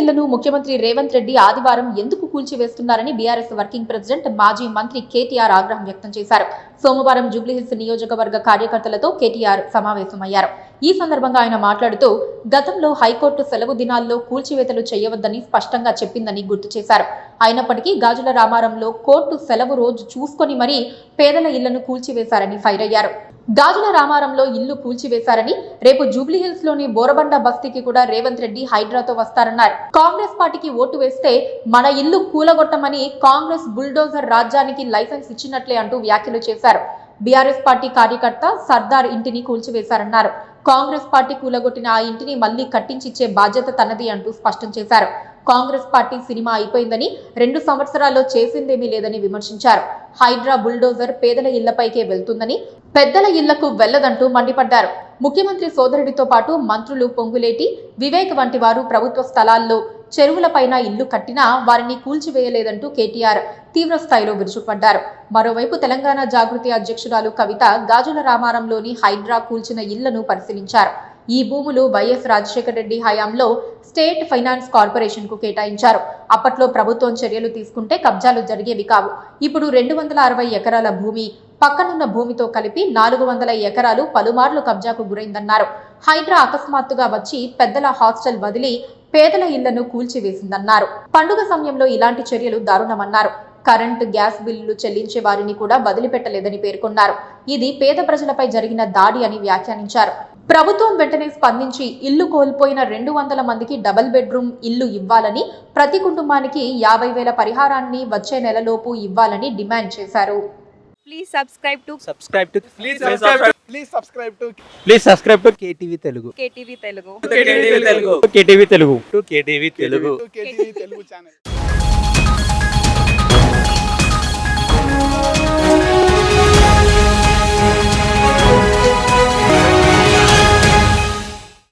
ఇళ్లను ముఖ్యమంత్రి రేవంత్ రెడ్డి ఆదివారం ఎందుకు కూల్చివేస్తున్నారని బీఆర్ఎస్ వర్కింగ్ ప్రెసిడెంట్ మాజీ మంత్రి కేటీఆర్ ఆగ్రహం వ్యక్తం చేశారు. సోమవారం జూబ్లీహిల్స్ నియోజకవర్గ కార్యకర్తలతో కేటీఆర్ సమావేశమయ్యారు. ఈ సందర్భంగా ఆయన మాట్లాడుతూ గతంలో హైకోర్టు సెలవు దినాల్లో కూల్చివేతలు చేయవద్దని స్పష్టంగా చెప్పిందని గుర్తు చేశారు. అయినప్పటికీ గాజుల రామారంలో కోర్టు సెలవు రోజు చూసుకొని మరీ పేదల ఇళ్లను కూల్చివేశారని ఫైర్ అయ్యారు. గాజుల రామారంలో ఇల్లు కూల్చివేశారని, రేపు జూబ్లీహిల్స్ లోని బోరబండ బస్తీకి కూడా రేవంత్ రెడ్డి హైడ్రాతో వస్తారన్నారు. కాంగ్రెస్ పార్టీకి ఓటు వేస్తే మన ఇల్లు కూలగొట్టమని కాంగ్రెస్ బుల్డోజర్ రాజ్యానికి లైసెన్స్ ఇచ్చినట్లే అంటూ వ్యాఖ్యలు చేశారు. బీఆర్ఎస్ పార్టీ కార్యకర్త సర్దార్ ఇంటిని కూల్చివేశారన్నారు. కాంగ్రెస్ పార్టీ కూలగొట్టిన ఆ ఇంటిని మళ్లీ కట్టించిచ్చే బాధ్యత తనది అంటూ స్పష్టం చేశారు. కాంగ్రెస్ పార్టీ సినిమా అయిపోయిందని, 2 సంవత్సరాల్లో చేసిందేమీ లేదని విమర్శించారు. హైడ్రా బుల్డోజర్ పేదల ఇళ్లపైకే వెళ్తుందని, పెద్దల ఇళ్లకు వెళ్లదంటూ మండిపడ్డారు. ముఖ్యమంత్రి సోదరుడితో పాటు మంత్రులు పొంగులేటి, వివేక్ వంటి వారు ప్రభుత్వ స్థలాల్లో చెరువులపైన ఇల్లు కట్టినా వారిని కూల్చివేయలేదంటూ కేటీఆర్ తీవ్ర స్థాయిలో విరుచుకుపడ్డారు. మరోవైపు తెలంగాణ జాగృతి అధ్యక్షురాలు కవిత గాజుల రామారంలోని హైడ్రా కూల్చిన ఇళ్లను పరిశీలించారు. ఈ భూములు వైఎస్ రాజశేఖర రెడ్డి హయాంలో స్టేట్ ఫైనాన్స్ కార్పొరేషన్ కు కేటాయించారు. అప్పట్లో ప్రభుత్వం చర్యలు తీసుకుంటే కబ్జాలు జరిగేవి కావు. ఇప్పుడు 260 ఎకరాల భూమి పక్కనున్న భూమితో కలిపి 400 ఎకరాలు పలుమార్లు కబ్జాకు గురైందన్నారు. హైడ్రా అకస్మాత్తుగా వచ్చి పెద్దల హాస్టల్ వదిలి పేదల ఇళ్లను కూల్చివేసిందన్నారు. పండుగ సమయంలో ఇలాంటి చర్యలు దారుణమన్నారు. కరెంటు, గ్యాస్ బిల్లులు చెల్లించే వారిని కూడా వదిలిపెట్టలేదని పేర్కొన్నారు. ఇది పేద ప్రజలపై జరిగిన దాడి అని వ్యాఖ్యానించారు. ప్రభుత్వం వెంటనే స్పందించి ఇల్లు కోల్పోయిన 200 మందికి డబుల్ బెడ్రూమ్ ఇల్లు ఇవ్వాలని, ప్రతి కుటుంబానికి 50,000 పరిహారాన్ని వచ్చే నెలలోపు ఇవ్వాలని డిమాండ్ చేశారు. Please subscribe to KTV Telugu. KTV Telugu. KTV Telugu. KTV Telugu channel.